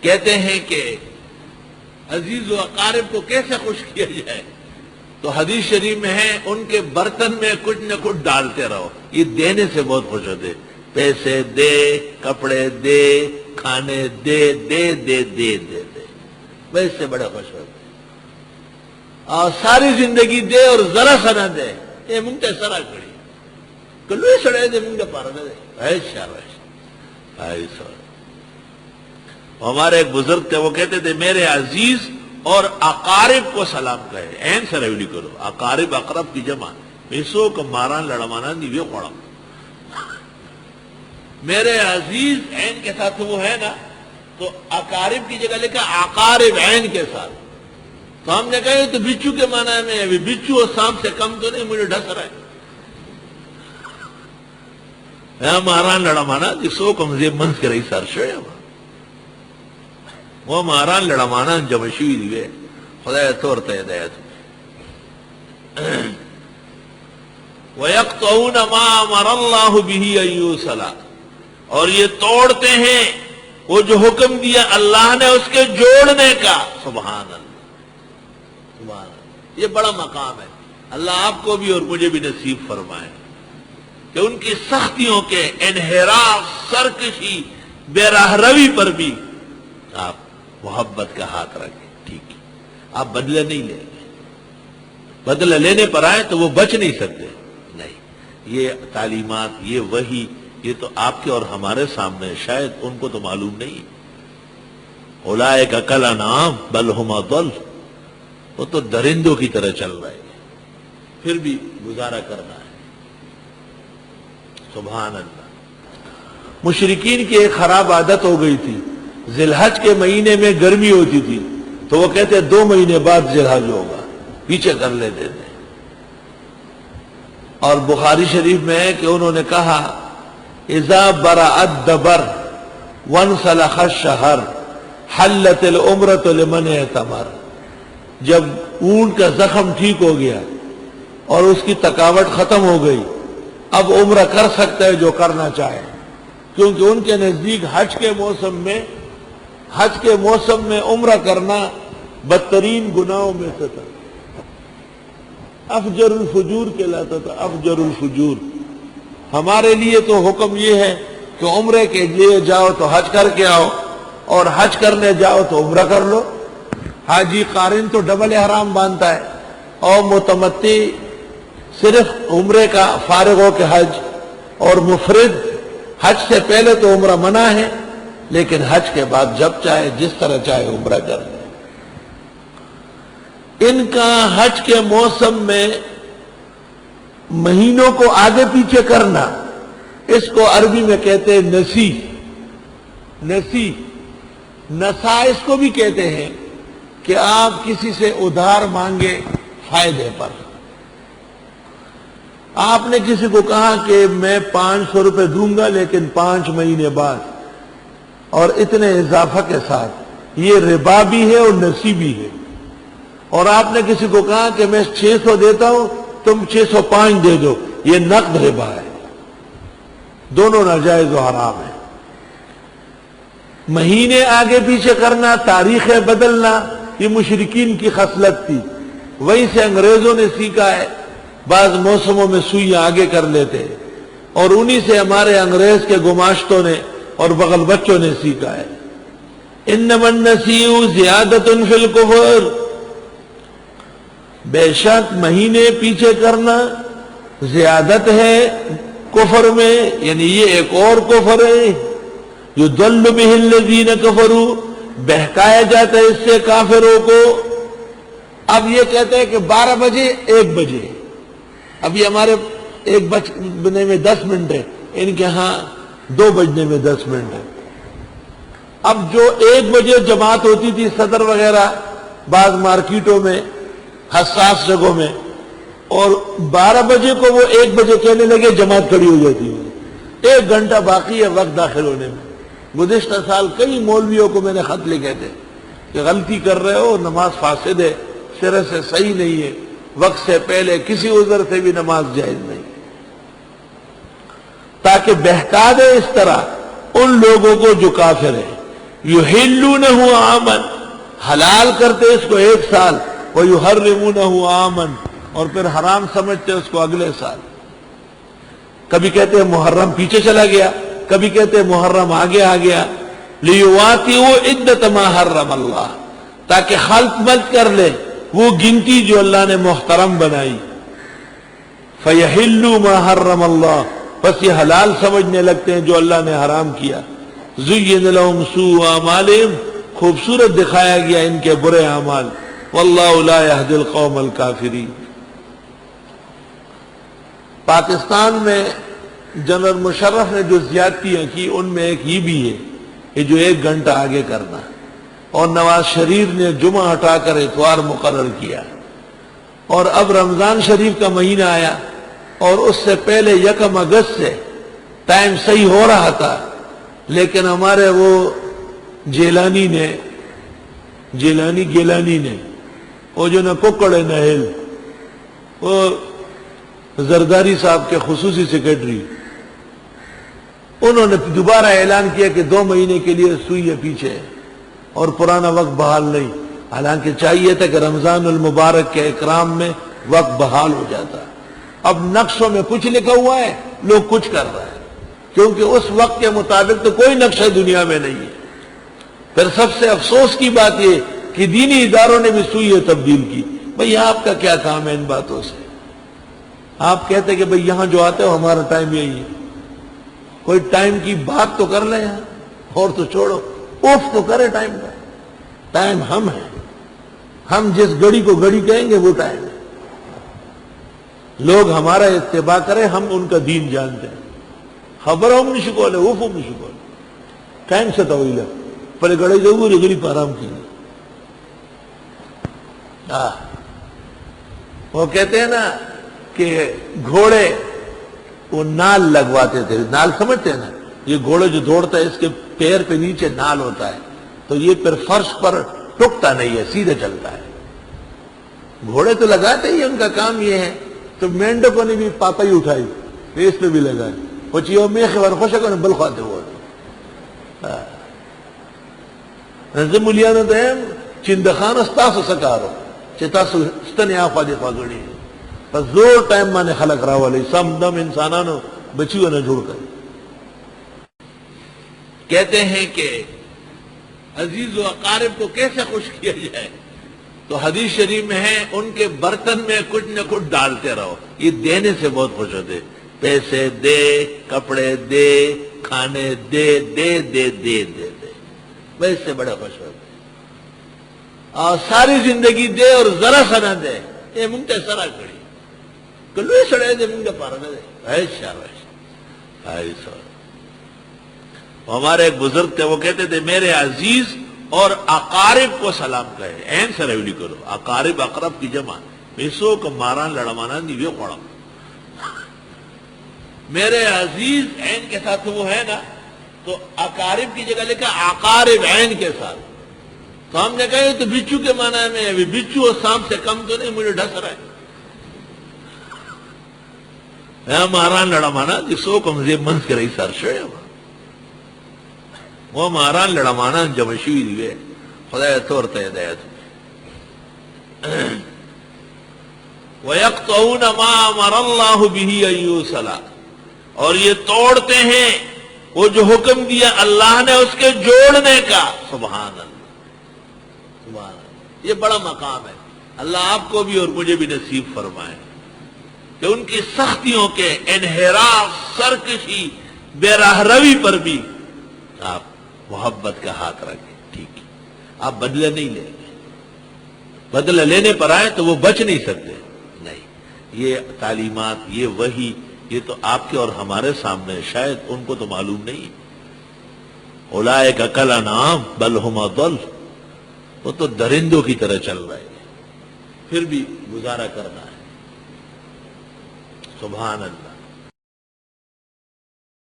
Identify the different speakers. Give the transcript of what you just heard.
Speaker 1: کہتے ہیں کہ عزیز و اقارب کو کیسے خوش کیا جائے، تو حدیث شریف میں ہے ان کے برتن میں کچھ نہ کچھ ڈالتے رہو، یہ دینے سے بہت خوش ہوتے، پیسے دے، کپڑے دے، کھانے دے دے دے دے دے دے، بس اس سے بڑے خوش ہوتے، اور ساری زندگی دے اور ذرا سا نہ دے، یہ منگتے سرا کھڑی کلوے سڑے دے منگتے پارا نہ دے، ایسا ویسا ایسا۔ ہمارے ایک بزرگ تھے، وہ کہتے تھے میرے عزیز اور اقارب کو سلام کہے، این سے ریولی کرو، اقارب اقرب کی جمع، میسو کا ماران لڑمانا نیوے خوڑا، میرے عزیز این کے ساتھ وہ ہے نا، تو اقارب کی جگہ لکھا اقارب این کے ساتھ، تو ہم نے کہا یہ تو بچو کے معنی میں ہے، بچو اور سانپ سے کم تو نہیں، مجھے ڈھس رہا ہے ماران لڑمانا جسو کمزے منز کے رئی سار شوئے وہ ماران لڑمانا جمشوی دیوے خدا طورتا ہدایت وَيَقْطَعُونَ مَا أَمَرَ اللَّهُ بِهِ أَن يُوصَلَ، اور یہ توڑتے ہیں وہ جو حکم دیا اللہ نے اس کے جوڑنے کا، سبحان اللہ سبحان اللہ، یہ بڑا مقام ہے، اللہ آپ کو بھی اور مجھے بھی نصیب فرمائے کہ ان کی سختیوں کے انحراف، سرکشی، بے راہ روی پر بھی آپ محبت کا ہاتھ رکھیں، ٹھیک ہے، آپ بدلہ نہیں لیں گے، بدلہ لینے پر آئے تو وہ بچ نہیں سکتے، نہیں، یہ تعلیمات، یہ وحی، یہ تو آپ کے اور ہمارے سامنے، شاید ان کو تو معلوم نہیں، اولئک کالانعام بل ھم اضل، وہ تو درندوں کی طرح چل رہے ہیں، پھر بھی گزارا کرنا ہے، سبحان اللہ۔ مشرکین کی ایک خراب عادت ہو گئی تھی، ذی الحج کے مہینے میں گرمی ہوتی تھی تو وہ کہتے 2 مہینے بعد ذی الحج ہوگا، پیچھے کر لیتے تھے، اور بخاری شریف میں ہے کہ انہوں نے کہا اذا برأ الدبر وانسلخ الشہر حلت العمرۃ لمن اعتمر، جب اونٹ کا زخم ٹھیک ہو گیا اور اس کی تکاوٹ ختم ہو گئی، اب عمرہ کر سکتا ہے جو کرنا چاہے، کیونکہ ان کے نزدیک حج کے موسم میں عمرہ کرنا بدترین گناہوں میں سے تھا، افجر الفجور کہلاتا تھا، افجر الفجور۔ ہمارے لیے تو حکم یہ ہے کہ عمرے کے لیے جاؤ تو حج کر کے آؤ، اور حج کرنے جاؤ تو عمرہ کر لو، حاجی قارن تو ڈبل احرام باندھتا ہے، اور متمتع صرف عمرے کا فارغ ہو کے حج، اور مفرد حج سے پہلے تو عمرہ منع ہے، لیکن حج کے بعد جب چاہے جس طرح چاہے عمرہ کر لے۔ ان کا حج کے موسم میں مہینوں کو آگے پیچھے کرنا، اس کو عربی میں کہتے ہیں نسی، نسا اس کو بھی کہتے ہیں کہ آپ کسی سے ادھار مانگے فائدے پر۔ آپ نے کسی کو کہا کہ میں 500 روپے دوں گا لیکن 5 مہینے بعد، اور اتنے اضافہ کے ساتھ، یہ ربا بھی ہے اور نسی بھی ہے۔ اور آپ نے کسی کو کہا کہ میں 600 دیتا ہوں تم 605 دے دو، یہ نقد ربا ہے، دونوں ناجائز و حرام ہے۔ مہینے آگے پیچھے کرنا، تاریخیں بدلنا، یہ مشرکین کی خصلت تھی، وہیں سے انگریزوں نے سیکھا ہے، بعض موسموں میں سوئیاں آگے کر لیتے، اور انہی سے ہمارے انگریز کے گماشتوں نے اور بغل بچوں نے سیکھا ہے۔ انما النسیء زیادۃ فی الکفر، بے شک مہینے پیچھے کرنا زیادت ہے کفر میں، یعنی یہ ایک اور کفر ہے، یضل بہ الذین کفروا، بہکایا جاتا ہے اس سے کافروں کو۔ اب یہ کہتے ہیں کہ 12 بجے 1 بجے، ابھی ہمارے 1 بجنے میں 10 منٹ ہے، ان کے ہاں 2 بجنے میں 10 منٹ ہے۔ اب جو 1 بجے جماعت ہوتی تھی صدر وغیرہ بعض مارکیٹوں میں، حساس جگہوں میں، اور 12 بجے کو وہ 1 بجے کہنے لگے جماعت کھڑی ہو جاتی ہے، 1 گھنٹہ باقی ہے وقت داخل ہونے میں۔ گزشتہ سال کئی مولویوں کو میں نے خط لکھے تھے کہ غلطی کر رہے ہو، نماز فاسد ہے، سرے سے صحیح نہیں ہے، وقت سے پہلے کسی عذر سے بھی نماز جائز نہیں، تاکہ بہکا دے اس طرح ان لوگوں کو جو کافر ہیں۔ یحلونہ عامن، حلال کرتے اس کو ایک سال، ویحرمونہ عامن، اور پھر حرام سمجھتے اس کو اگلے سال۔ کبھی کہتے ہیں محرم پیچھے چلا گیا، کبھی کہتے ہیں محرم آگے آ گیا، لیواطئوا عدۃ ما حرم اللہ، تاکہ خلط مت کر لے وہ گنتی جو اللہ نے محترم بنائی۔ فیحلوا ما حرم اللہ، بس یہ حلال سمجھنے لگتے ہیں جو اللہ نے حرام کیا۔ زین لہم سوء اعمالہم، خوبصورت دکھایا گیا ان کے برے اعمال۔ واللہ لا یہدی القوم الکافرین۔ پاکستان میں جنرل مشرف نے جو زیادتیاں کی ان میں ایک یہ بھی ہے کہ جو 1 گھنٹہ آگے کرنا، اور نواز شریف نے جمعہ ہٹا کر اتوار مقرر کیا، اور اب رمضان شریف کا مہینہ آیا اور اس سے پہلے 1 اگست سے ٹائم صحیح ہو رہا تھا، لیکن ہمارے وہ گیلانی نے وہ جو نہ ککڑے نہ ہل، وہ زرداری صاحب کے خصوصی سیکرٹری، انہوں نے دوبارہ اعلان کیا کہ 2 مہینے کے لیے سوئی ہے پیچھے اور پرانا وقت بحال نہیں، حالانکہ چاہیے تھا کہ رمضان المبارک کے اکرام میں وقت بحال ہو جاتا۔ اب نقشوں میں کچھ لکھا ہوا ہے، لوگ کچھ کر رہے ہیں، کیونکہ اس وقت کے مطابق تو کوئی نقشہ دنیا میں نہیں ہے۔ پھر سب سے افسوس کی بات یہ کہ دینی اداروں نے بھی سوئی تبدیل کی۔ بھئی آپ کا کیا کام ہے ان باتوں سے؟ آپ کہتے کہ بھئی یہاں جو آتے ہو ہمارا ٹائم یہی ہے، کوئی ٹائم کی بات تو کر لیں یہاں، اور تو چھوڑو، اوف تو کرے ٹائم کا۔ ٹائم ہم ہیں، ہم جس گھڑی کو گھڑی کہیں گے وہ ٹائم ہے۔ لوگ ہمارا اتباع کریں، ہم ان کا دین جانتے ہیں۔ خبر ہم نہیں شکول ہے، اوف ہم نہیں شکول ٹائم سے طویلہ پہلے گڑے ضرور گڑی پر آرام کی۔ وہ کہتے ہیں نا کہ گھوڑے وہ نال لگواتے تھے، نال سمجھتے ہیں نا، یہ گھوڑے جو دوڑتا ہے اس کے پیر پہ نیچے نال ہوتا ہے، تو یہ پھر فرش پر ٹکتا نہیں ہے، سیدھے چلتا ہے۔ گھوڑے تو لگاتے ہی، ان کا کام یہ ہے۔ تو مینڈکوں نے بھی پاپا ہی اٹھائی، اس پہ بھی لگائے، وہ چیو میں خبر خوش ہے بل خواتے ہوئے نظم ملیانو دیم چندخان استاسو سکارو چتاسو ستنی آفا دی خواگڑی پس زور ٹائم مانے خلق راوالی سم دم انسانانو بچیو نہ جوڑ کر۔ کہتے ہیں کہ عزیز و اقارب کو کیسے خوش کیا جائے، تو حدیث شریف میں ہے ان کے برتن میں کچھ نہ کچھ ڈالتے رہو، یہ دینے سے بہت خوش ہوتے، پیسے دے، کپڑے دے، کھانے دے دے دے دے دے دے، میں اس سے بڑا خوش ہوتے، اور ساری زندگی دے اور ذرا سا نہ دے، یہ منگتے سرا کھڑی کلوے سڑے دے منگتے پارا نہ دے، ایسا ویسا ایسا۔ ہمارے ایک بزرگ تھے، وہ کہتے تھے میرے عزیز اور اقارب کو سلام کہے، این سے ریولی کرو، اقارب اقرب کی جمع، پیسوں کا ماران لڑمانا نہیں وہ پڑا، میرے عزیز این کے ساتھ وہ ہے نا، تو اقارب کی جگہ لکھا اقارب این کے ساتھ، تو ہم نے کہا یہ تو بچو کے معنی میں ہے، بچو اور سانپ سے کم تو نہیں، مجھے ڈھس رہا ہے ماران لڑمانا جسو کم زیب منز کے رئی سر شوئے وہ ماران لڑمانا جمشوی دیوے خدا طورتا ہدایت وَيَقْطَعُونَ مَا أَمَرَ اللَّهُ بِهِ أَن يُوصَلَ، اور یہ توڑتے ہیں وہ جو حکم دیا اللہ نے اس کے جوڑنے کا۔ سبحان اللہ، سبحان اللہ، یہ بڑا مقام ہے، اللہ آپ کو بھی اور مجھے بھی نصیب فرمائے کہ ان کی سختیوں کے انحراف، سرکشی، بے راہ روی پر بھی آپ محبت کا ہاتھ رکھیں، ٹھیک ہے، آپ بدلہ نہیں لیں گے، بدلہ لینے پر آئے تو وہ بچ نہیں سکتے، نہیں، یہ تعلیمات، یہ وحی، یہ تو آپ کے اور ہمارے سامنے، شاید ان کو تو معلوم نہیں، اولئک کالانعام بل ھم اضل، وہ تو درندوں کی طرح چل رہے ہیں، پھر بھی گزارا کرنا ہے۔ سبحان اللہ۔